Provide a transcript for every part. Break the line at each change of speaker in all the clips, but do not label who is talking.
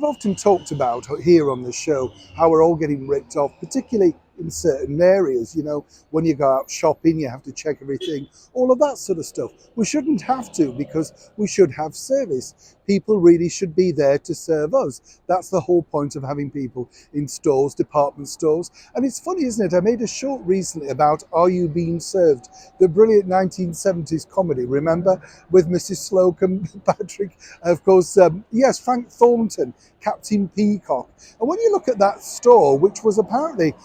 often talked about here on the show how we're all getting ripped off, particularly in certain areas. You know, when you go out shopping, you have to check everything, all of that sort of stuff. We shouldn't have to, because we should have service. People really should be there to serve us. That's the whole point of having people in stores, department stores. And it's funny, isn't it? I made a short recently about Are You Being Served? The brilliant 1970s comedy, remember? With Mrs. Slocum, Patrick, of course, yes, Frank Thornton, Captain Peacock. And when you look at that store, which was apparently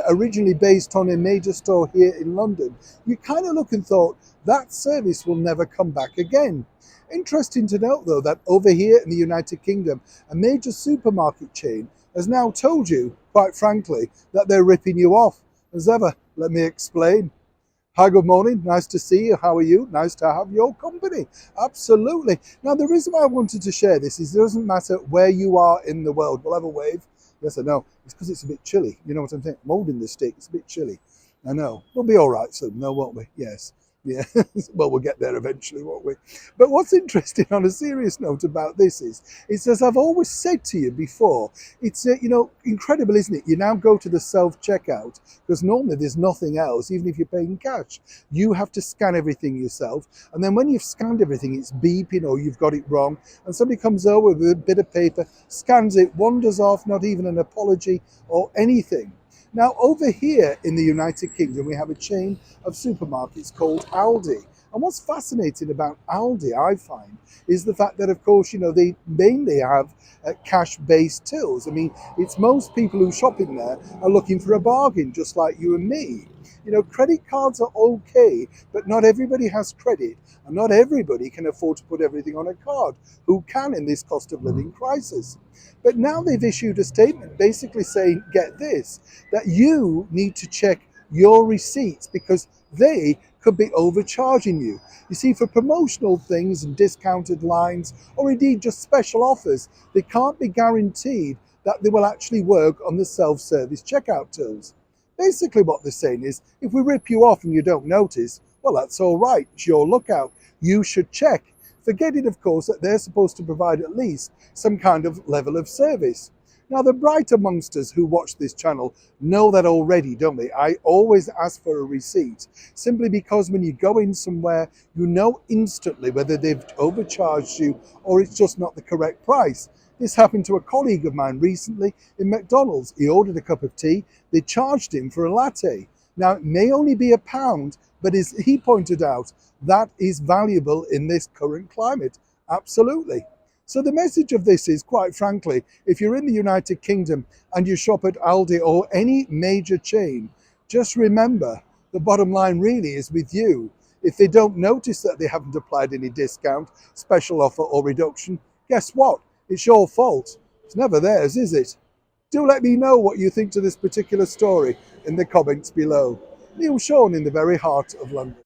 originally based on a major store here in London, you kind of look and thought, that service will never come back again. Interesting to note, though, that over here in the United Kingdom, a major supermarket chain has now told you, quite frankly, that they're ripping you off. As ever, let me explain. Hi, good morning. Nice to see you. How are you? Nice to have your company. Absolutely. Now, the reason why I wanted to share this is it doesn't matter where you are in the world. We'll have a wave. Yes, I know. It's because it's a bit chilly. You know what I'm saying? I'm holding the stick. It's a bit chilly. I know. We'll be all right soon, no, won't we? Yes. Yeah, well, we'll get there eventually, won't we? But what's interesting on a serious note about this is, it's as I've always said to you before, it's, incredible, isn't it? You now go to the self-checkout, because normally there's nothing else, even if you're paying cash. You have to scan everything yourself, and then when you've scanned everything, it's beeping or you've got it wrong, and somebody comes over with a bit of paper, scans it, wanders off, not even an apology or anything. Now, over here in the United Kingdom, we have a chain of supermarkets called Aldi. And what's fascinating about Aldi, I find, is the fact that, of course, they mainly have cash-based tills. I mean, it's most people who shop in there are looking for a bargain, just like you and me. Credit cards are okay, but not everybody has credit, and not everybody can afford to put everything on a card. Who can in this cost of living crisis? But now they've issued a statement basically saying, get this, that you need to check your receipts because they could be overcharging you. You see, for promotional things and discounted lines, or indeed just special offers, they can't be guaranteed that they will actually work on the self-service checkout tools. Basically what they're saying is, if we rip you off and you don't notice, well, that's all right, it's your lookout. You should check. Forgetting, of course, that they're supposed to provide at least some kind of level of service. Now, the bright amongst us who watch this channel know that already, don't they? I always ask for a receipt, simply because when you go in somewhere, you know instantly whether they've overcharged you or it's just not the correct price. This happened to a colleague of mine recently in McDonald's. He ordered a cup of tea. They charged him for a latte. Now, it may only be £1, but as he pointed out, that is valuable in this current climate. Absolutely. So the message of this is, quite frankly, if you're in the United Kingdom and you shop at Aldi or any major chain, just remember the bottom line really is with you. If they don't notice that they haven't applied any discount, special offer or reduction, guess what? It's your fault. It's never theirs, is it? Do let me know what you think to this particular story in the comments below. Neil Sean in the very heart of London.